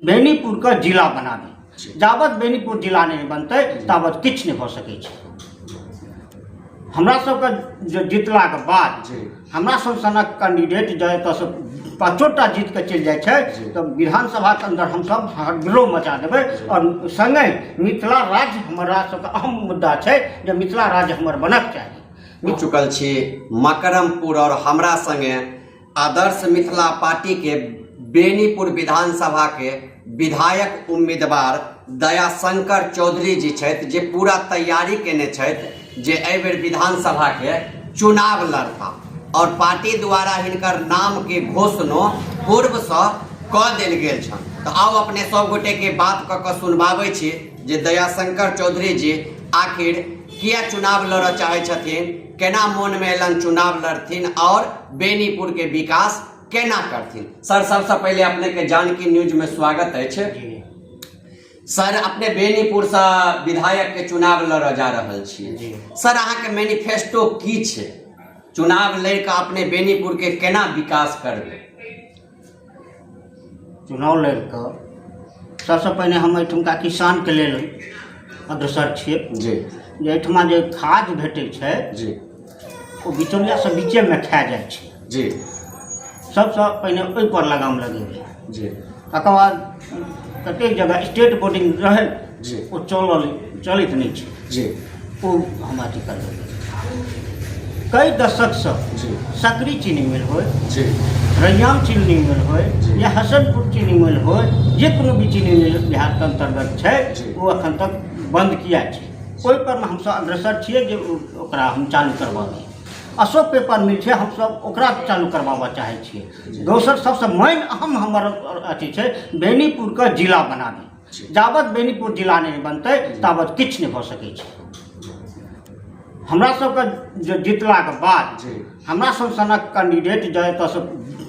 बेनीपुर का जिला बनाबी। जाबत बेनीपुर जिला नहीं बनते ताबत किछ नहीं भ सकै छै। हमरा सबके जितला के बाद हमरा सब सनक कैंडिडेट जो एतसँ 5टा जीत के चलि जाइ छै तो विधानसभा के अंदर हम सब हड़बड़ो मचा देबै। और संगे मिथिला राज्य हमरा सबके अहम मुद्दा छै जे मिथिला राज्य हमर बनक चाही। मिल चुकल छी मकरमपुर और हमरा संगे आदर्श मिथिला पार्टी के बेनीपुर विधानसभा के विधायक उम्मीदवार दयाशंकर चौधरी जी छथि जे पूरा तैयारी केने छथि जे एहि बेर विधानसभा के चुनाव लड़ता और पार्टी द्वारा हिनकर नाम के घोषणा पूर्व से क देल गेल छन। तो आओ अपने सब गोटे के बात क सुनवाबै छी जे दयाशंकर चौधरी जी आखिर किया चुनाव लड़ चाहे छथिन, केना मन में एलन चुनाव लड़थिन और बेनीपुर के विकास केना करथिन। सर सबसे पहले अपने के जानकी न्यूज में स्वागत है। सर अपने बेनीपुर से विधायक के चुनाव लड़ जा रहल छी। सर अहाँ के मैनिफेस्टो की छे, चुनाव लड़ के अपने बेनीपुर के केना विकास करबे? चुनाव लड़ के सबसे पहले हम एठुमका किसान के लेल अग्रसर छियै जी। जे एठमा जे खाद भेटै छै जी ओ बिचौलिया से बीचे में खा जाइ छै जी। सबसे पहले ओहि पर लगाम लगेबै जी। तकर बाद कतेक जगह स्टेट बोर्डिंग रहल जी ओ चलित नहीं छै जी, वो हम अथी करबै। कई दशक से जी सकरी चीनी मिल हो जी, रैयाम चीनी मिल हो या हसनपुर चीनी मिल हो, जे कोनो भी चीनी मिल बिहार के अंतर्गत छै वो अखन तक बंद किया छै। ओहि पर हम सब अग्रसर छियै जे ओकरा हम चालू करबाबी। अशोक पेपर मिल छै हम सब ओकरा चालू करबाबा चाहे छियै। दोसर सबसे मेन अहम हमर अथी छै बेनीपुर का जिला बनाबी। जाबत बेनीपुर जिला नहीं बनते ताबत किछ नहीं भ सकै छै। हमरा सबके जितला के बाद हमरा सब सनक कैंडिडेट जो एतसँ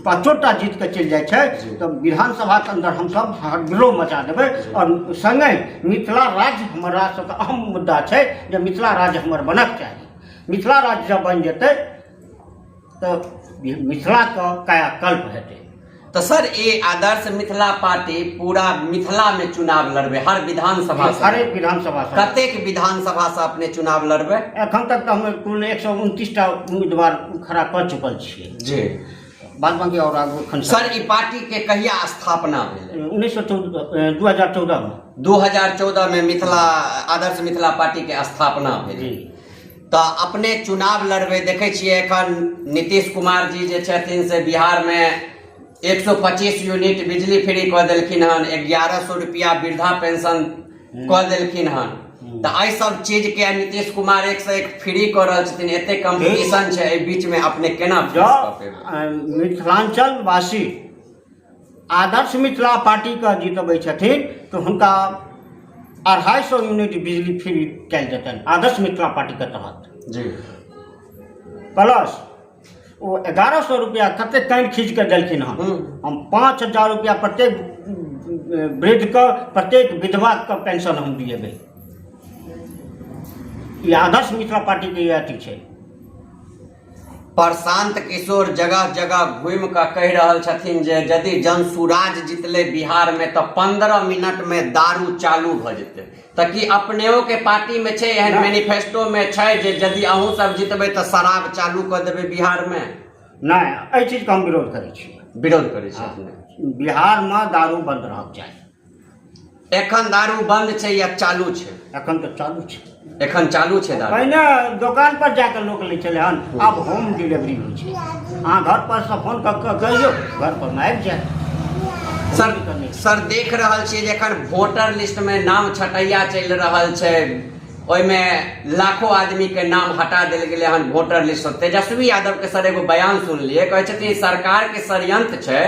5टा जीत के चलि जाइ छै तो विधानसभा के अंदर हम सब हड़बड़ो मचा देबै। और संगे मिथिला राज्य हमरा सबके अहम मुद्दा छै जे मिथिला राज्य हमर बनक चाही। मिथिला राज्य जब बन जेतै तो मिथिला का कायाकल्प हेतै। तो सर ये आदर्श मिथिला पार्टी पूरा मिथिला में चुनाव लड़बे हर विधानसभा से? हर एक विधानसभा से। कतेक विधानसभा से अपने चुनाव लड़बे? एखन तक तो हम कुल 129टा उम्मीदवार खड़ा कर चुकल छियै जी। बाद बाकी और आगू। सर ये पार्टी के कहिया स्थापना भेल? 2014 में। 2014 में मिथिला आदर्श मिथिला पार्टी के स्थापना भेल। तो अपने चुनाव लड़बे देखे छियै एखन नीतीश कुमार जी जे छथिन से बिहार में 125 यूनिट बिजली फ्री कऽ देलखिन हन, 1100 रुपया वृद्धा पेंशन कऽ देलखिन हन। तो एहि सब चीज के नीतीश कुमार 1 से 1 फ्री कऽ रहल छथिन, एते कंपटीशन छै, एहि बीच में अपने केना मिथिलांचल वासी आदर्श मिथिला पार्टी का जीतबै छथिन तो हुनका 250 यूनिट बिजली फ्री कल जेतन आदर्श मिथिला पार्टी के तहत जी। प्लस वो 1100 रुपया कते कान खींच के देलखिन हम 5000 रुपया प्रत्येक वृद्ध का प्रत्येक विधवा का पेंशन हम दिएबै। ये आदर्श मिथिला पार्टी के अथी छै। प्रशांत किशोर जगह जगह घूम के कह रहल छथिन जे यदि जनसुराज जितले बिहार में तो 15 मिनट में दारू चालू भ जेते। तो कि अपनेओ के पार्टी में छै एहन मैनिफेस्टो में छै जे यदि अहूँ सब जितबै तो शराब चालू कर देबै बिहार में? नहीं, एहि चीज का हम विरोध करै छी। विरोध करै छी अपने? बिहार में दारू बंद रहक चाही। एखन दारू बंद छै या चालू छै? एखन तो चालू छै। एखन चालू छै दारू? पहले दुकान पर जाकर लोग ले चले हन, अब होम डिलीवरी हो छै। अहाँ घर पर से फोन कर कहियो घर पर में आबि जाए। सर देख रहल छियै जे एखन वोटर लिस्ट में नाम छटैया चलि रहल छै, ओहिमे लाखों आदमी के नाम हटा देल गेलै हन वोटर लिस्ट से। तेजस्वी यादव के सर एगो बयान सुनलिए, कहै छथिन सरकार के षड्यंत्र छै,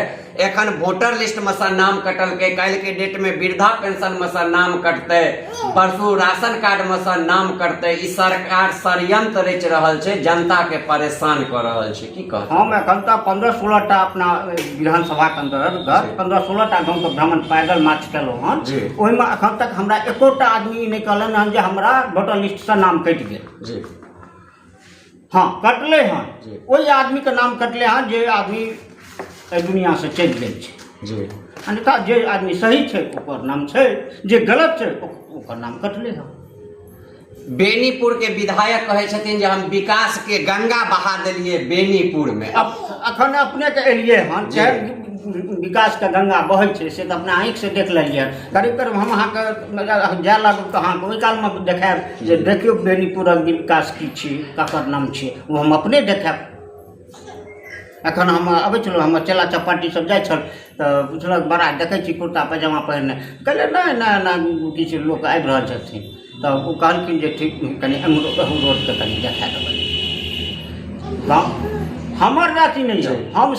एखन वोटर लिस्ट में से नाम कटल के, काल के डेट में वृद्धा पेंशन में से नाम कटते, परसू राशन कार्ड में से नाम कटते। ई सरकार षड्यंत्र रच रहल छै, जनता के परेशान कर रहल छै। की कह हम एखन तक 15-16टा अपना विधानसभा के अंतर्गत 15-16टा गाँव के भ्रमण पैदल मार्च केलहुँ हन। ओहिमे एखन तक हमरा एकोटा आदमी नहीं कहलन हन जे हमरा वोटर लिस्ट से नाम कटि गेल। हाँ कटले हन, वही आदमी के नाम कटले हन जे आदमी दुनिया से चलि गेल छै जी। अन्यथा जे आदमी सही छै ओकर नाम छै, जे गलत छै ओकर नाम कटले हँ। बेनीपुर के विधायक कहै छथिन जे हम विकास के गंगा बहा देलिए बेनीपुर में। अखन अपने के एलिए हन चाहे विकास के गंगा बहै छै से तऽ अपना आँखि से देख लेलिए। करीब करीब हम अहाँके जाय लागब तऽ अहाँके ओहि कालमे देखायब जे देखियौ बेनीपुरक विकास की छी, ककर नाम छी, ओ हम अपने देखायब। एखन हम अबै छलहुँ, हमर चेला चपाटी सब जाइ छल तऽ पुछलक बड़ा देखै छी कुर्ता पैजामा पहिरने, कहलिए नहि किछु लोक आबि रहल छथिन तऽ ओ कहलखिन जे ठीक कनि रोडके कनि देखा देबै। हमर अथी नहीं है, हम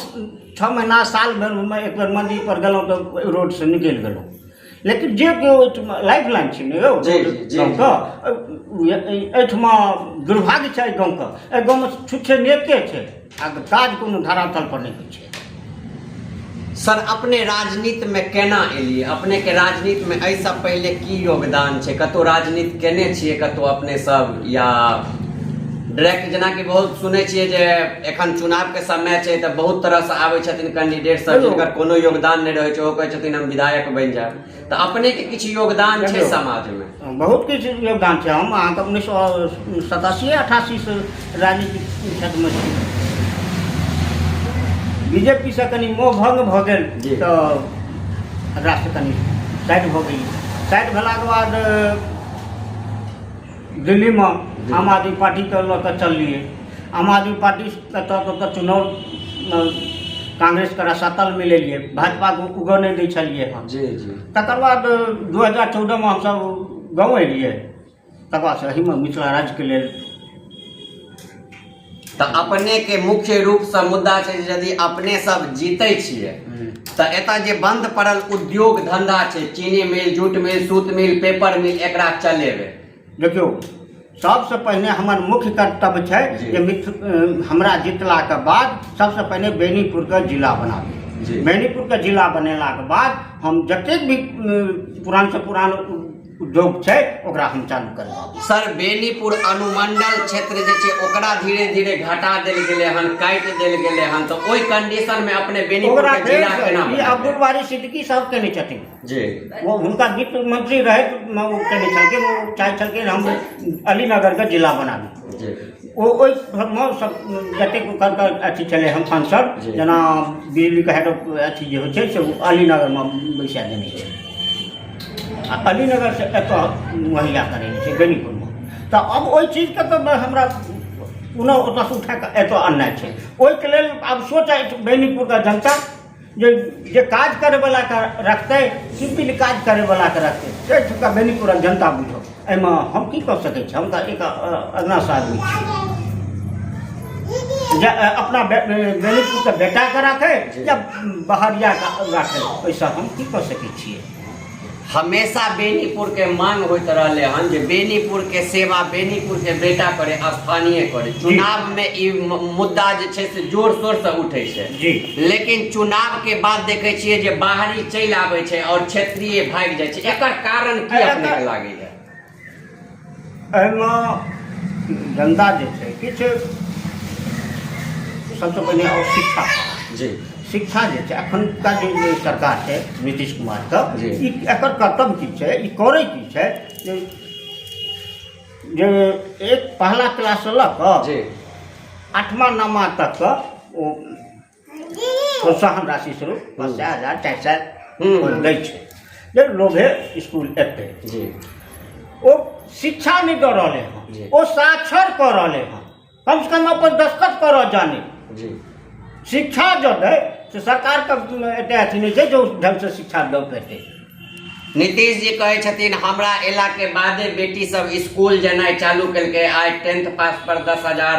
6 महीना साल भर एक बेर मंदिर पर गेलहुँ तऽ रोड से निकलि गेलहुँ। लेकिन जे लाइफ लाइन छै ने यौ गाँवके, एहिठमा दुर्भाग्य छै गाँवके, एहि गाँवमे छुच्छे नेते छै आ काज कोनो धरातल पर नहीं होइ छै। सर अपने राजनीति में केना एलिए? अपने के राजनीति में एहिसँ पहले की योगदान छै? कतौ राजनीति केने छियै कतौ अपने सब, या डायरेक्ट जेना कि बहुत सुनै छियै जे एखन चुनाव के समय छै तऽ बहुत तरह से आबै छथिन कैंडिडेट सब जिनकर कोनो योगदान नहीं रहे छै, ओ कहै छथिन हम विधायक बनि जायब, तऽ अपने के किछु योगदान छै समाज में? बहुत किछु योगदान छै। हम अहाँके 1987-88 से राजनीतिक क्षेत्र में छी। बीजेपी से कनि मोह भंग भऽ गेल तऽ राष्ट्र कनि साइड भऽ गेल। साइड भेलाके बाद दिल्ली में आम आदमी पार्टी के लऽ कऽ चललिए। आम आदमी पार्टी के तऽ चुनाव कांग्रेस के रसातल में लेलिए, भाजपा को उगऽ नहीं दै छलिए हँ। तकर बाद 2014 में हमसब गाँव एलिए, तकर बाद से एहिमे मिथिला राज्य के लेल। तो अपने के मुख्य रूप से मुद्दा छै यदि अपने सब जीते छिए तऽ एतऽ जे बंद पड़ल उद्योग धंधा छै, चीनी मिल, जूट मिल, सूत मिल, पेपर मिल, एकरा चलेबे। देखियो सबसे पहले हमर मुख्य कर्तव्य छै जे हमरा जीतला के बाद सबसे पहले बेनीपुर के जिला बनाबी। बेनीपुर के जिला बनेला के बाद हम जतेक भी पुरान से पुरान उद्योग छै ओकरा हम चालू करब। सर बेनीपुर अनुमंडल क्षेत्र जे छै ओकरा धीरे धीरे घटा देल गेलै हन, काटि देल गेलै हन, तो ओई कंडीशन में अपने बेनीपुर के जिला केना ई अब्दुल बारी सिद्दीकी साहब केने छथिन जी। वो हुनका वित्त मंत्री रहे वो केने छलखिन, वो चाहे छलखिन हम अलीनगर के जिला बनाबी जी। ओ ओई सब जतेक ओकर अथी छलै हम सांसद जेना बिजली के हेड अथी जे होइ छै से अलीनगर में बैसा देने छै, अलीनगर से मुहैया करे छै बेनीपुर में। तो अब ओई चीज के तो हमरा ओतऽ से उठा के एतऽ आननाइ छै। ओहिके लेल आब सोचे बेनीपुर का जनता जे काज करे वाला के रखते, सिंपल काज करे वाला के रखते, से बेनीपुर जनता बुझो। एहिमे हम की कऽ सकै छी? हम तऽ एक अगना से आदमी छी, अपना बेनीपुर के बेटा के राखे या बहरिया के राखे, ओइसे हम की कऽ सकै छियै? हमेशा बेनीपुर के मांग होते रहले हन जे बेनीपुर के सेवा बेनीपुर के बेटा करे, स्थानीय करे। चुनाव में ई मुद्दा जे छै से जोर शोर से उठे छै जी, लेकिन चुनाव के बाद देखे छियै जे बाहरी चलि आबै छै और क्षेत्रीय भाग जाइ छै। एकर कारण की अपने के लागे है? एहिमे जनता जे छै किछु सबसे पहले और शिक्षा जी, शिक्षा जे छै एखनका जे सरकार छै नीतीश कुमार का, एकर कर्तव्य की छै, ई करे की छै जे एक पहला क्लास से लऽ कऽ 8वां 9वां तक का ओ प्रोत्साहन राशि स्वरूप 50,000 400 दै छै जे लोभे स्कूल एतै जी। ओ शिक्षा नहीं दऽ रहले हैं, ओ साक्षर कऽ रहले हैं, कम से कम अपन दस्तखत करऽ जाने जी। शिक्षा जो दे से सरकार का एते अथी नहीं है जो ढंग से शिक्षा दे पेते। नीतीश जी कहे छथिन हमरा एला के बादे बेटी सब स्कूल जेनाइ चालू केलकै। आइ 10th पास पर 10,000,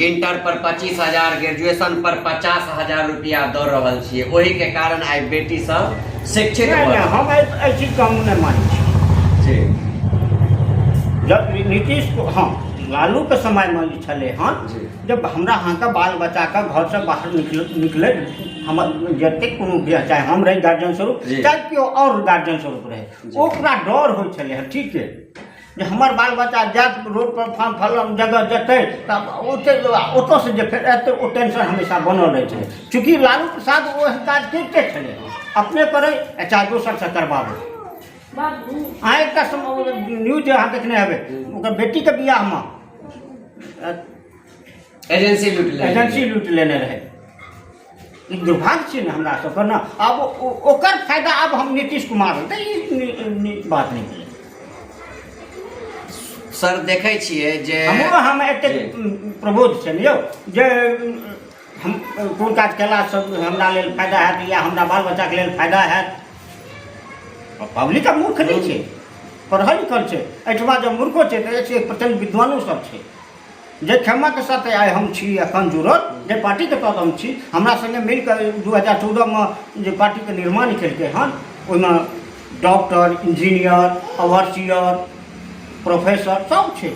इंटर पर 25,000, ग्रेजुएशन पर 50,000 रुपया दऽ रहल छियै। ओही के कारण आइ बेटी सब शिक्षित नहीं, हम ऐसी चीज हम नहीं मानी छी। जब नीतीश को हाँ लालू के समय में छले हन, जब हमरा अहाँ का बाल बच्चा का घर से बाहर निकले हम जते कोनो भी चाहे हम रही गार्जियन स्वरूप चाहे क्यों और गार्जियन स्वरूप रहे, ओकरा डर हो छले है। ठीक है जे हमार बाल बच्चा जात रोड पर फलम जगह जते तब ओतऽ से जे फेर एते ओ टेंशन हमेशा बनल रहे छले। चूँकि लालू प्रसाद वो काज करते छले, अपने करे चाहे दोसर से करवाबे। अहाँ एक न्यूज अहाँ देखने हेबै, ओकर बेटी के बियाह में एजेंसी लूट लेने रहे। ई दुर्भाग्य छै ने हमरा सबके ने। आब ओकर फायदा आब हम नीतीश कुमार तऽ ई बात नहि भेलै। सर देखै छियै जे हम एतेक प्रबोध छै ने यौ, जे हम कोन काज केलासँ हमरा लेल फायदा हैत या हमरा बाल बच्चाके लेल फायदा हैत। पब्लिक आब मूर्ख नहि छै, पढ़ल लिखल छै। एहिठमा जब मूर्खो छै तऽ 1% विद्वानो सब छै। जे क्षमाके साथ आइ हम छी एखन जुड़ल, जे पार्टीके तहत हम छी, हमरा सङ्गे मिलकर 2014 में जे पार्टीके निर्माण केलकै हन, ओहिमे डॉक्टर, इंजीनियर, ओवरसियर, प्रोफेसर सब छै।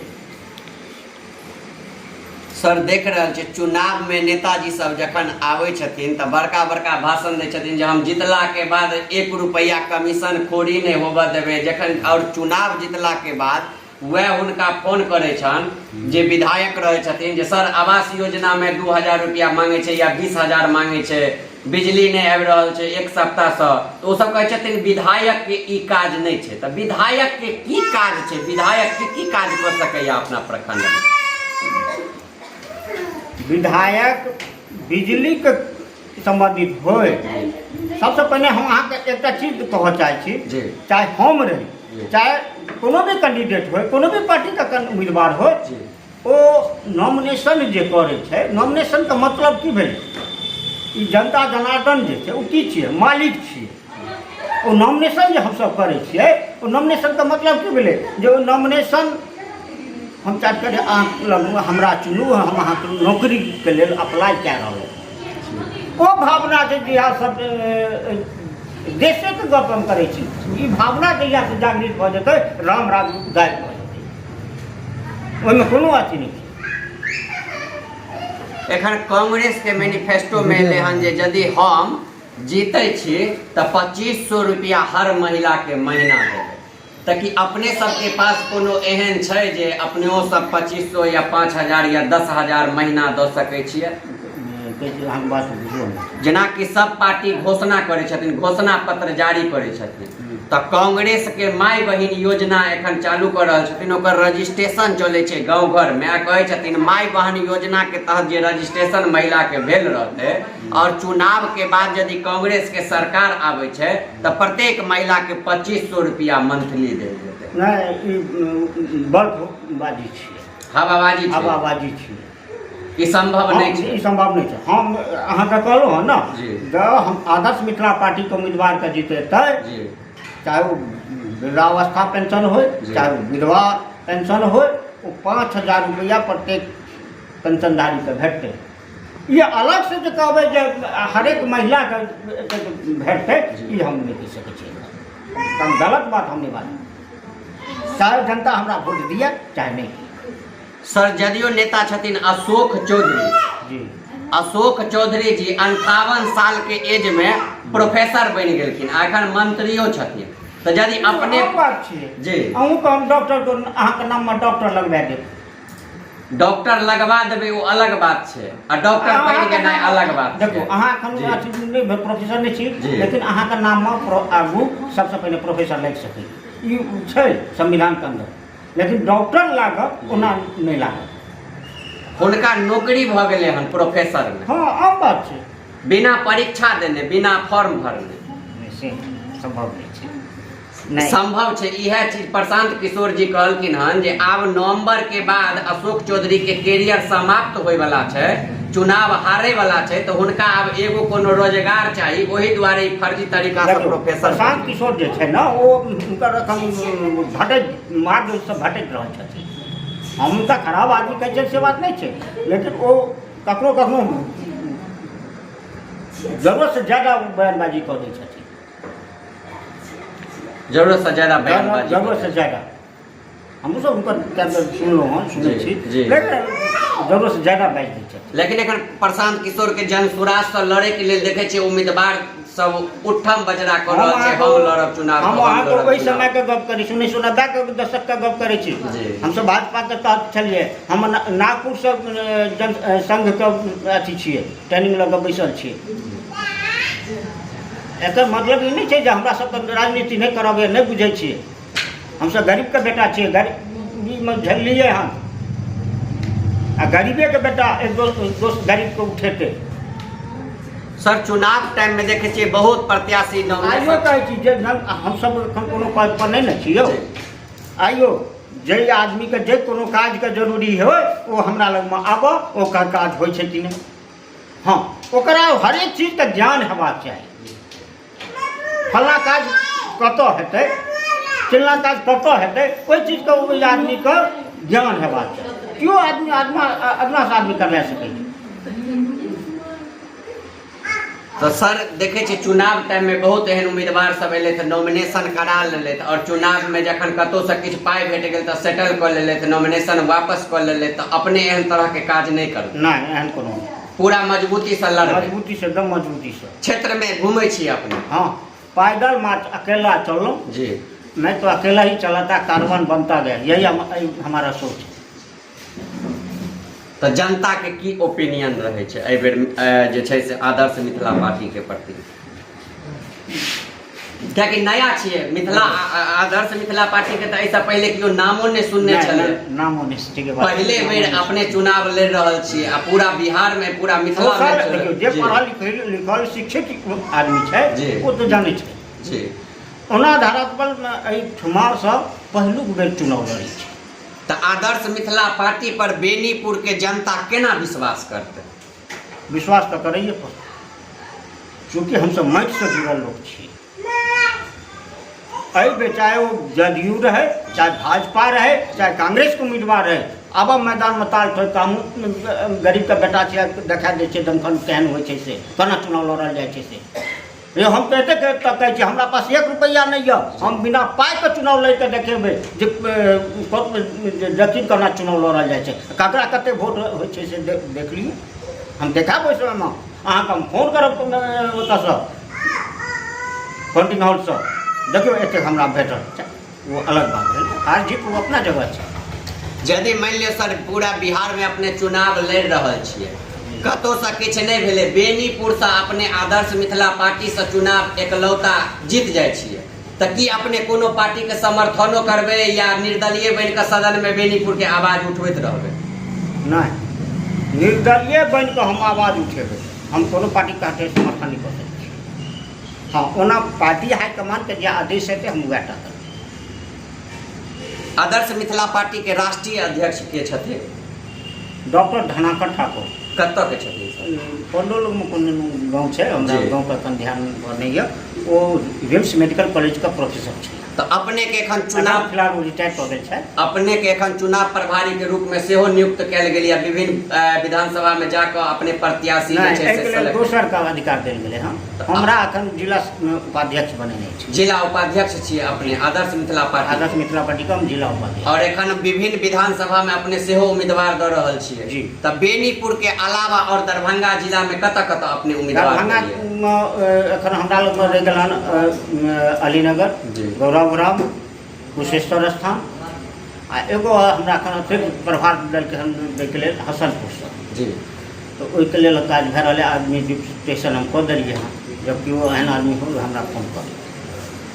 सर देख रहल छै चुनाव में नेताजी सब जखन आबै छथिन तऽ बड़का बड़का भाषण दै छथिन जे हम जितला के बाद 1 रुपैया कमीशन खोरी नहीं होबऽ देबै। जखन और चुनाव जितला के बाद वह हुनका फोन करे छन जे विधायक रहे छथिन जे सर आवास योजना में 2000 रुपया मांगे छै या 20,000 मांगे छै, बिजली नहीं आबि रहल छै 1 सप्ताह से, तो ओ सब कहै छथिन विधायक के ई काज नहीं छै। तऽ विधायक के की काज छै, विधायक के की काज कर सकैया अपना प्रखंड में? विधायक बिजली के संबंधित होय, सबसे पहले हम अहाँके एकटा चीज कहऽ चाहै छी, चाहे हम रही चाहे कोनो भी कैंडिडेट होय, कोनो भी पार्टी का उम्मीदवार हो, ओ नॉमिनेशन जे करे छै, नॉमिनेशन का मतलब की भेलै? ई जनता जनार्दन जे छै ओ की छियै? मालिक छियै। ओ नॉमिनेशन जे हमसब करै छियै, ओ नॉमिनेशन का मतलब की भेलै? जे ओ नॉमिनेशन हम चाहते करें अहाँ हमरा चुनू, हम अहाँके नौकरीके लेल अप्लाई कए रहल छी। ओ भावना छै जे अहाँ सब देशेके गप हम करै छी। ई भावना जहिया से जागृत भऽ जेतै, राम राज गायब भऽ जेतै, ओहिमे कोनो अथी नहि छै। एखन कांग्रेस के मैनिफेस्टो में एलै हन जे यदि हम जीतै छी तऽ 2500 रुपया हर महिला के महीना देबै। ताकि अपने सबके पास कोनो एहन छै जे अपनेओ सब 2500 या 5000 या 10,000 महीना दऽ सकै छियै? जेना कि सब पार्टी घोषणा करै छथिन, घोषणा पत्र जारी करै छथिन, तऽ कांग्रेस के माय बहिन योजना एखन चालू कर रहल छथिन। ओकर रजिस्ट्रेशन चलै छै गाँव घर में। कहै छथिन माय बहन योजना के तहत जे रजिस्ट्रेशन महिला के भेल रहतै और चुनाव के बाद यदि कांग्रेस के सरकार आबै छै तऽ प्रत्येक महिला के 2500 रुपया मंथली देल जेतै। नहीं, बल्कबाजी छियै, हवाबाजी छियै। ई संभव नहीं छै, ई संभव नहीं छै। हम अहाँके कहलहुँ हँ ने, जब हम आदर्श मिथिला पार्टी के उम्मीदवार के जीतेतै, चाहे वो वृद्धावस्था पेंशन हो, चाहे वो विधवा पेंशन हो, वो 5000 रुपया प्रत्येक पेंशनधारी के भेटतै। ये अलग से जो कहबै जे हरेक महिला के भेटतै, ई हम नहीं कहि सकै छियै। हम गलत बात हम नहीं बात। चाहे जनता हमरा वोट दिया चाहे नहीं। सर जदयू नेता छथिन अशोक चौधरी जी, अशोक चौधरी जी 58 साल के एज में प्रोफेसर बनि गेलखिन, एखन मंत्रियो छथिन। तऽ यदि अपने बात छियै जी, अहूँ के हम डॉक्टर को अहाँके नाम में डॉक्टर लगवा देब। डॉक्टर लगवा देबै ओ अलग बात छै, आ डॉक्टर बनि गेनाइ अलग बात छै। देखो अहाँ एखन प्रोफेसर नहीं छी, लेकिन अहाँके नाम में आगू सबसे पहले प्रोफेसर लागि सकै, ई छै संविधान के अंदर। लेकिन डॉक्टर लागत ओना नहीं लागत। हुनका नौकरी भऽ गेलै हन प्रोफेसर में। हाँ आम बात छै, बिना परीक्षा देने, बिना फॉर्म भरने। संभव नहीं छै। संभव छै। इएह चीज प्रशांत किशोर जी कहलखिन हन जे आब नवंबर के बाद अशोक चौधरी के कैरियर समाप्त होय वाला छै, चुनाव हारे वाला छै, तो हुनका आब एगो कोनो रोजगार चाहिए, ओही दुआरे ई फर्जी तरीका से प्रोफेसर प्रशांत किशोर जे छै ना, ओ हुनकर एखन भटक मार्ग से भटक रहल छथिन। हम हुनका खराब आदमी कहै छै से बात नहीं छै, लेकिन ओ कखनो कखनो जरूरत से ज्यादा बयानबाजी कऽ दै छथिन। जरूरत से ज्यादा बयानबाजी, जरूरत से ज्यादा हमहूँ सब हुनकर सुनलहुँ हँ, सुनै छी, लेकिन जरूरत से ज्यादा बाजि दै छथिन। लेकिन एखन प्रशांत किशोर के जनसुराज से लड़े के लेल देखे छियै उम्मीदवार सब उठम बजरा कर रहल छै, हम लड़ब चुनाव। हम अहाँके ओहि समय के गप करै छी, 1990 के दशक के गप करै छी। हमसब भाजपा के तहत छलियै, हम नागपुर से जन संघ के अथी छियै, ट्रेनिंग लऽ कऽ बैसल छियै। एकर मतलब ई नहीं छै जे हमरा सब राजनीति नहीं करब, नहीं बुझे छियै। हमसब गरीब के बेटा छियै, गरीबी में झेललियै हन, आ गरीबे के बेटा एक दोस्त गरीब को उठेते। सर चुनाव टाइम में देखे छियै बहुत प्रत्याशी आइयो कहै छी जे हमसब एखन कोनो पद पर नहीं न छियौ, आइयो जे आदमी के जे कोनो काज के जरूरी हो वो हमरा लग में आबऽ, ओकर काज होइ छै कि नहीं। हाँ, ओकरा हरेक चीज के ज्ञान हेबाक चाही। फल्ला काज कतऽ हेतै, चिल्ला काज कतऽ हेतै, ओहि चीज के ओहि आदमी के ज्ञान हेबाक चाही। क्यों आदमी अदना से आदमी कर सकै छै। तो सर देखे छी चुनाव टाइम में बहुत एहन उम्मीदवार सब एले थे, नॉमिनेशन करा लेले थे, और चुनाव में जखन कतौ से किछु पाई भेट गेल तो सेटल कर लेले थे, नॉमिनेशन वापस कर लेले, तो अपने एहन तरह के काज नहीं कर नहीं, एहन कोनो पूरा मजबूती से लड़, मजबूती से, एकदम मजबूती से क्षेत्र में घूमे छी अपने। हाँ, पैदल मार्च अकेला चलो जी, नहीं तो अकेला ही चलाता, कार्बन बनता गया, यही हमारा सोच है। तो जनता के की ओपिनियन रहे छै एहि बेर जे छै से आदर्श मिथिला पार्टी के प्रति? क्या कि नया छियै मिथिला आदर्श मिथिला पार्टी के, तो ऐसा पहले कियो नामो नहीं सुनने छले, नामो नहीं, पहले बेर अपने चुनाव ले रहल छी, आ पूरा बिहार में पूरा मिथिला में देखियो जे पढ़ल लिखल शिक्षित आदमी छै वो तो जाने छै जी। ओना धरातल में एहि ठुमा से पहिलुक बेर चुनाव लड़ै छै, तो आदर्श मिथिला पार्टी पर बेनीपुर के जनता केना विश्वास करते? विश्वास तो करैए पर, चूँकि हमसब माटि से जुड़ल लोग छी। एहि बेर चाहे वो जदयू रहे, चाहे भाजपा रहे, चाहे कांग्रेस के उम्मीदवार रहे, आब मैदान में ताल ठोक हमहूँ गरीब के बेटा छियै, देखा दै छै दमखन केहन होइ छै से, केना चुनाव लड़ल जाइ छै से। ये हम कहते कहै छी हमरा पास 1 रुपैया नहीं है, हम बिना पाई के चुनाव लड़ के देखेबै जे देखिन केना चुनाव लड़ल जाइ छै, ककरा कते वोट होइ छै से देख लियौ। हम देखाब ओहि समयमे अहाँके, हम फोन करब ओतऽसँ काउंटिंग हॉलसँ, देखियौ एतेक हमरा भेटल, वो अलग बात है, हार जीत वो अपना जगह छै। यदि मान लियो सर पूरा बिहार में अपने चुनाव लड़ रहल छियै, कतौ से किछु नहीं भेले, बेनीपुर से अपने आदर्श मिथिला पार्टी से चुनाव एकलौता जीत जाय छियै, तो की अपने कोनो पार्टी के समर्थनो करबे या निर्दलीय बन के सदन में बेनीपुर के आवाज उठबैत रहबे? नहीं, निर्दलीय बन के हम आवाज उठेबै, हम कोनो पार्टी के समर्थन नहीं कर सकते। हाँ, ओना पार्टी हाईकमान के जे आदेश हेतै हम वएह टा करबै। आदर्श मिथिला पार्टी के राष्ट्रीय अध्यक्ष के छथिन? डॉक्टर धनाकर ठाकुर। कतऽ के छथिन सर? पंडोल में कोनो गाँव छै, हमरा गाँव के एखन ध्यान नहीं है, वो रिम्स मेडिकल कॉलेज का प्रोफेसर छै। तो अपने के एखन चुनाव फिलहाल वो रिटायर कऽ गेल छै, अपने के एखन चुनाव प्रभारी के रूप में सेहो नियुक्त कयल गेल या विभिन्न विधानसभा में जाकर अपने प्रत्याशी जे छै से सेलेक्ट? दोसर का अधिकार देल गेलै हँ, हमरा एखन जिला उपाध्यक्ष बनेने छै। जिला उपाध्यक्ष छियै अपने आदर्श मिथिला पार्टी? आदर्श मिथिला पार्टी का हम जिला उपाध्यक्ष। और एखन विभिन्न विधानसभा में अपने सेहो उम्मीदवार दऽ रहल छियै जी। तऽ बेनीपुर के अलावा और दरभंगा जिला में कतऽ कतऽ अपने उम्मीदवार? दरभंगा एखन हमरा लग में रहि गेल हन अलीनगर, गौरवराम, कुशेश्वर स्थान, आ एगो हमरा एखन अतिरिक्त प्रभार देलकै हन दैके लेल हसनपुर से जी। तो ओहिके लेल काज भए रहल है, आदमी डिप्यूटेशन हम कऽ देलियै हँ, जबकि वो एहन आदमी हो हमरा फोन कर।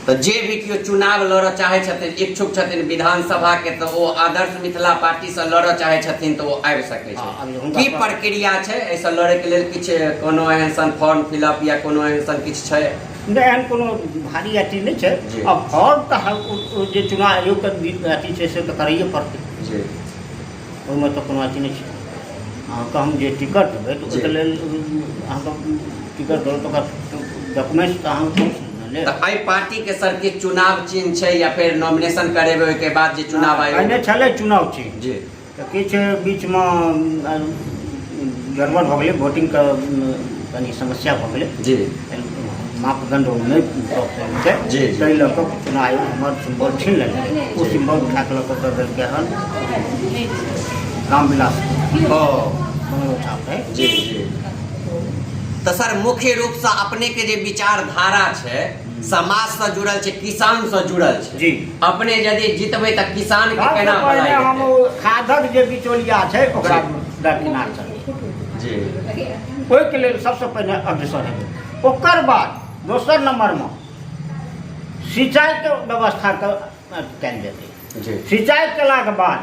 तो जे भी केओ चुनाव लड़ऽ चाहे छथिन, इच्छुक छथिन विधानसभा के, तो वो आदर्श मिथिला पार्टी से लड़ऽ चाहे छथिन तो वो आबि सकै छै? की प्रक्रिया छै एहिसँ लड़ै के लेल? किछु कोनो एहन सन फॉर्म फिलअप या कोनो एहन सन किछु छै? नहीं, एहन कोनो भारी अथी नहीं छै। अब फॉर्म तो जे चुनाव आयोग के अथी छै से तो करैए पड़तै जी, ओहिमे तो कोनो अथी नहीं छै। अहाँके हम जे टिकट देबै तऽ ओहिके लेल अहाँके टिकट देबै तऽ ओकर डॉक्यूमेंट्स तऽ अहाँके तो एहि पार्टी के सर के चुनाव चिन्ह छै या फिर नॉमिनेशन करेबै ओहिके बाद जे चुनाव आयोग? पहिने छलै चुनाव चिन्ह जी, तऽ किछु बीचमे गड़बड़ भऽ गेलै, वोटिंग के कनि समस्या भऽ गेलै जी, मापदंड नहीं प्राप्त छै जी, ताहि लऽ कऽ चुनाव आयोग हमर सिम्बल छीन लेलकै, ओ सिम्बल उठा कऽ लऽ कऽ दऽ देलकै हन रामविलास छाप है जी जी। तो सर मुख्य रूप से अपने के जे विचारधारा छै समाज से जुड़ल छै, किसान से जुड़ल छै जी। अपने यदि जीतबै तऽ किसान के केना भलाई हेतै? हम खादक जे बिचौलिया छै ओकरा दरकिनार चलबै जी, ओहिके लेल सबसँ पहिने अग्रसर हेबै, ओकर बाद दोसर नंबरमे सिंचाइके व्यवस्था कयल जेतै। सिंचाइ केलाके बाद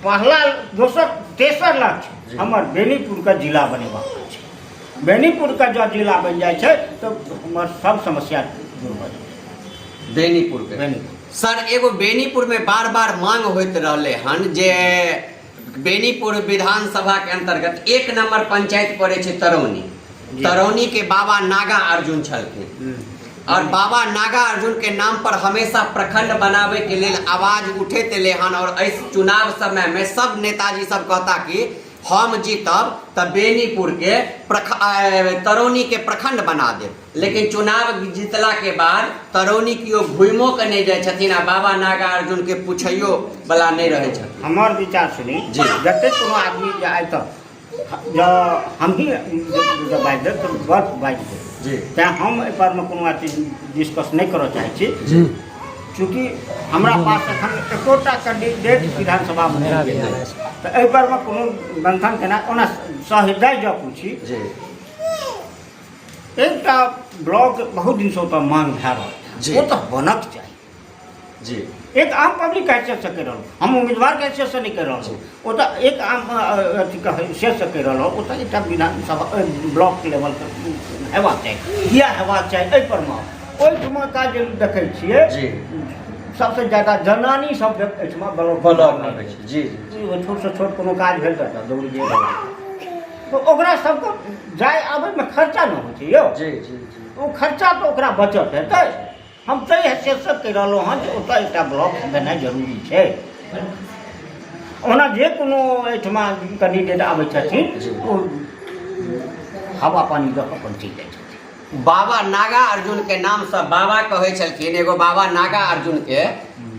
पहला दोसर तेसर लक्ष्य हमर बेनीपुरके जिला बनेबाक छै। बेनीपुरके जँ जिला बनि जाइ छै तऽ हमर सब समस्या दूर भऽ जेतै। बेनीपुर सर एगो बेनीपुर में बार बार मांग होइत रहले हन जे बेनीपुर विधानसभा के अंतर्गत 1 नंबर पंचायत पड़े छै तरौनी। तरौनी के बाबा नागा अर्जुन छलखिन और बाबा नागा अर्जुन के नाम पर हमेशा प्रखंड बनावे के लिए आवाज उठेते ले हन। और इस चुनाव समय में सब नेताजी सब कहता कि हम जीतब तो बेनीपुर के तरौनी के प्रखंड बना दे, लेकिन चुनाव जीतला के बाद तरौनी की घुमो के नहीं जाए छथिन आ बाबा नागा अर्जुन के पूछियो वाला नहीं रहे छथिन। हमार विचार सुनी जी जते कोनो आदमी जाए तो हम ही बाइज दे तो गलत बाइज दे जी तें हम एहि पर में कोनो चीज डिस्कस नहीं करऽ चाहे छी जी, चूँकि हमरा पास एखन एकोटा कैंडिडेट विधानसभा में नहीं है तो एहि पर में कोनो बंधन केना ओना सहृदय जँ पूछी जी एकटा ब्लॉक बहुत दिन से ओतऽ मांग भए रहल जी। है, ओ तो बनक चाहिए जी। एक आम पब्लिक हैसियत से कह रहा हूँ, हम उम्मीदवार के हैसियत से नहीं कह रहा हूँ, वो तो एक आम अथी का हैसियत से कह रहा हूँ। वो तो एक विधानसभा ब्लॉक लेवल पर हेबाक चाहिए, किया हेबाक चाहिए एहि पर में ओहिठमा का जे देखै छियै जी सबसे ज्यादा जनानी सब एहिठमा ब्लॉक जी छोट से छोट कोनो काज भेल तऽ दौड़ गेल तो ओकरा सबके जाय आबै में खर्चा न होइ छै यौ जी जी जी। ओ खर्चा तो ओकरा बचत हेतै। हम ताहि हैसियत से कहि रहलहुँ हँ जे ओतऽ एकटा ब्लॉक देनाइ जरूरी छै। ओना जे कोनो एहिठमा कैंडिडेट आबै छथिन ओ हवा पानी दऽ कऽ अपन चलि जाइ छथिन। बाबा नागा अर्जुन के नाम से बाबा कहे छलखिन। एगो बाबा नागा अर्जुन के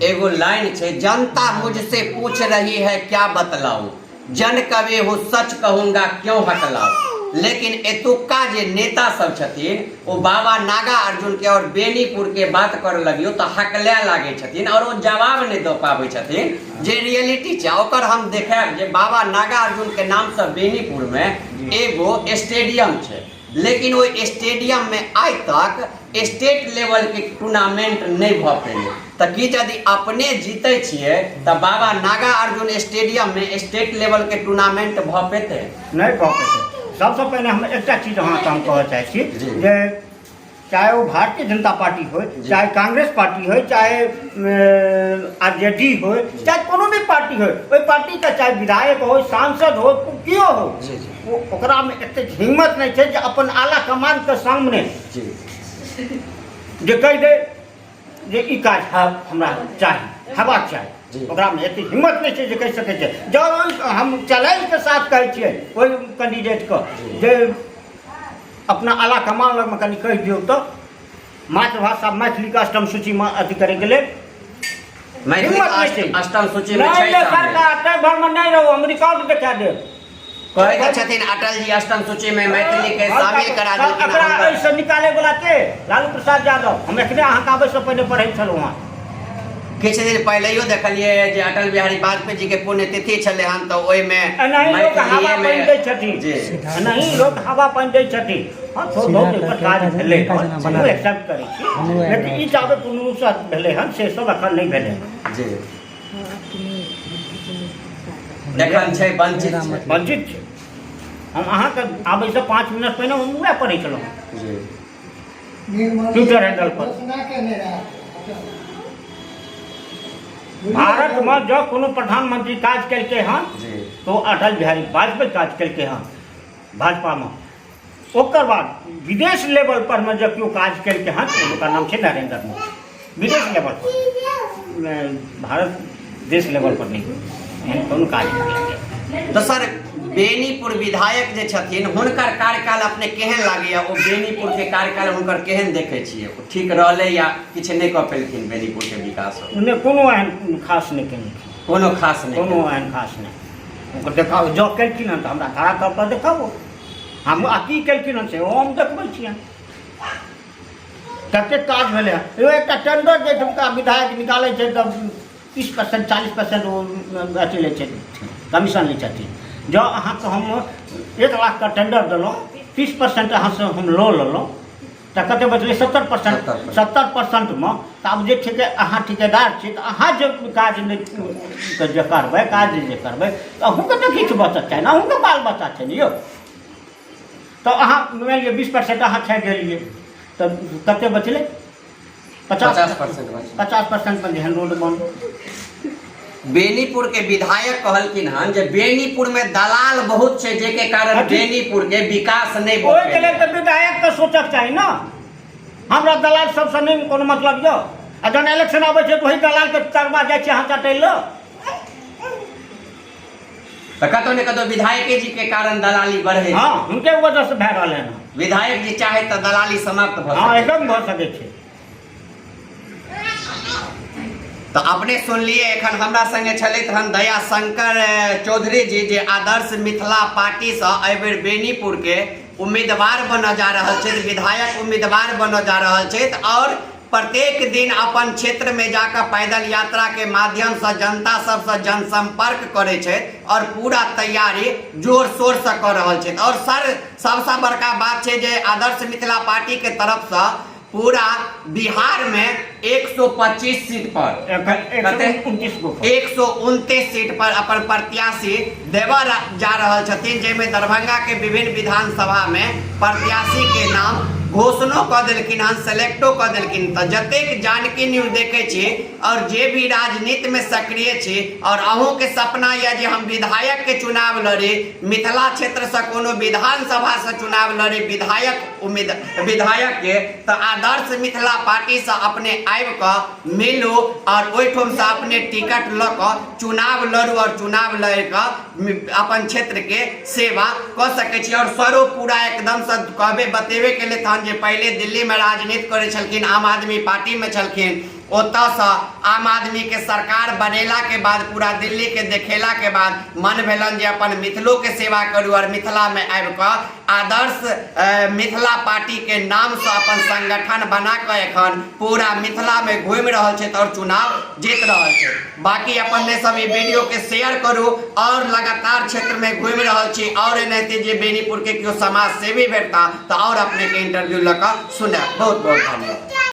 एगो लाइन छै, जनता मुझसे पूछ रही है क्या बतलाऊं, जन कभी हूँ सच कहूंगा क्यों हटलाऊं। लेकिन एतुक्का जे नेता सब छथिन वो बाबा नागा अर्जुन के और बेनीपुर के बात कर लगियो तो हकले लागे छथिन और वो जवाब नहीं दे पाबै छथिन जे रियलिटी छै ओकर हम देखाब जे बाबा नागा अर्जुन के नाम से बेनीपुर में एगो स्टेडियम छै, लेकिन वो स्टेडियम में आज तक स्टेट लेवल के टूर्नामेंट नहीं भऽ पेलै। तो कि यदि अपने जीते छिए तो बाबा नागा अर्जुन स्टेडियम में स्टेट लेवल के टूर्नामेंट भऽ पेतै? नहीं भऽ पेतै। सबसे पहले हम एकटा चीज अहाँके हम कहऽ चाहै छी जे चाहे वो भारतीय जनता पार्टी हो, चाहे कांग्रेस पार्टी हो, चाहे आरजेडी हो, चाहे कोनो भी पार्टी हो, ओहि पार्टी का चाहे विधायक हो, सांसद हो, कियो हो, ओकरा में एतेक हिम्मत नहीं छै जे अपन आला कमान के सामने जे कहि दे जे ई काज हमरा चाही हेबाक चाही, ओकरा में एतेक हिम्मत नहीं छै जे कहि सकै छै। जब हम चैलेंज के साथ कहै छियै ओहि कैंडिडेट के जे अपना आला कमान लग में कनि कहि दियौ तो मातृभाषा मैथिली के अष्टम सूची में अथी करे के लेल अष्टम सूची में भर में नहीं रहो, हम रिकॉर्ड देखा देब। कहै छथिन अटल जी अष्टम सूची में मैथिली के शामिल करा देलखिन। एकरा एहिसँ निकाले वाला के लालू प्रसाद यादव। हम एखने अहाँके आबै से पहिले पढ़ै छलहुँ हँ। किछु दिन पहिलेयो देखलियै जे अटल बिहारी वाजपेयी जी के पुण्यतिथि छलै हन तो ओहि में एनाही लोग हवा पानि दै छथिन जी, एनाही लोग हवा पानि दै छथिन। हाँ थोड़ बहुत एकर काज भेलै हन, हम एक्सेप्ट करै छी, लेकिन ई चाहबै कोनो रूपसँ भेलै हन से सब एखन नहीं भेलै जी। एखन छै वंचित छै। हम अहाँके आबै से 5 मिनट पहिने हम उएह पढ़ै छलहुँ जी ट्विटर हैंडल पर। भारत में जब कोनो प्रधानमंत्री काज केलकै हन तो अटल बिहारी वाजपेयी काज केलकै हन भाजपा में। ओकर बाद विदेश लेवल पर में जब केओ काज केलकै हन ओकर नाम छै नरेंद्र मोदी। विदेश लेवल पर, भारत देश लेवल पर नहीं एहन कोनो काज केलकै। तो सर बेनीपुर विधायक जे छथिन हुनकर कार्यकाल अपने केहन लागैया? ओ बेनीपुर के कार्यकाल हुनकर केहन देखै छियै? ठीक रहलै या किछु नहीं कऽ पेलखिन बेनीपुर के विकास? नहि कोनो एहन खास नहीं केलखिन, कोनो खास नहीं, कोनो एहन खास नहीं। ओकर देखाओ जँ केलखिन हन तऽ हमरा खड़ा तौर पर देखाबो, हम आ की केलखिन हन से हम देखबै छियनि। कतेक काज भेलै हन, एगो एकटा टेंडर जे हुनका विधायक निकालै छै तऽ 30% 40% ओ अथी लै छै, कमीशन लै छथिन। जँ अहाँके हम 1 लाख का टेंडर देलहुँ 30% अहाँसँ हम लऽ लेलहुँ तऽ कते बचलै 70%। 70% में तऽ आब जे छै अहाँ ठिकेदार छी तऽ अहाँ जे काज जे करबै काज जे करबै तऽ अहूँके तऽ किछु बचत छै ने, अहूँके बाल बच्चा छै ने यौ। तऽ अहाँ मानि लिअ 20% अहाँ छाँटि देलियै तऽ कते बचलै? 50% में जेहन रोड बन। बेनीपुर के विधायक कहलखिन हन जे बेनीपुर में दलाल बहुत छै, जेके कारण बेनीपुर के विकास नहीं भऽ ओहि के लेल तऽ विधायक के सोचक चाही ना। हमरा दलाल सबसे नहीं कोनो मतलब यौ। आ जहन इलेक्शन आबै छै तऽ वही दलाल के तरबा जाइ छै अहाँ चटै लए। तो कतौ ने कतौ विधायक जी के कारण दलाली बढ़े। हाँ, उनके वजह से भए रहल है। विधायक जी चाहे तो दलाली समाप्त भऽ हाँ, एकदम भऽ सकै छै। तो अपने सुनलिए एखन हमरा संगे छलैथ हन दया शंकर चौधरी जी, जे आदर्श मिथिला पार्टी से एहि बेर बेनीपुर के उम्मीदवार बनऽ जा रहल छै, विधायक उम्मीदवार बनऽ जा रहल छै और प्रत्येक दिन अपन क्षेत्र में जाकर पैदल यात्रा के माध्यम से जनता सबसे जनसंपर्क करे छै और पूरा तैयारी जोर शोर से कर रहल छै। और सबसे बड़का बात छै जे आदर्श मिथिला पार्टी के तरफ से पूरा बिहार में 125 सीट पर 129 सीट पर अपन प्रत्याशी देवा जा रहल छथिन, जेमे दरभंगा के विभिन्न विधानसभा में प्रत्याशी के नाम घोषणो कऽ देलखिन हन, सेलेक्टो कऽ देलखिन। तऽ जतेक जानकी न्यूज देखे छी और जे भी राजनीति में सक्रिय छी और अहूँ के सपना यऽ जे हम विधायक के चुनाव लड़ी, मिथिला क्षेत्र से कोनो विधानसभा से चुनाव लड़ी विधायक के, तो आदर्श मिथिला पार्टी से अपने आबि कऽ मिलू और ओहिठाम से अपने टिकट लऽ कऽ चुनाव लड़ू और चुनाव लड़ कऽ अपन क्षेत्र के सेवा कऽ सकै छी। और सरो पूरा एकदम से कहबे बतेबे के लिए तहन जे पहले दिल्ली में राजनीति करे छलखिन, आम आदमी पार्टी में छलखिन, ओतऽ से आम आदमी के सरकार बनेला के बाद पूरा दिल्ली के देखेला के बाद मन भेलन जे अपन मिथिलो के सेवा करू और मिथिला में आबि कऽ आदर्श मिथिला पार्टी के नाम से अपन संगठन बना कऽ एखन पूरा मिथिला में घूमि रहल छै और चुनाव जीत रहल छै। बाकी अपने सब ई वीडियो के शेयर करू और लगातार क्षेत्र में घूमि रहल छी और एनाहिते जे बेनीपुर के केओ समाज सेवी भेटता तऽ और अपने के इंटरव्यू लऽ कऽ सुनब। बहुत बहुत धन्यवाद।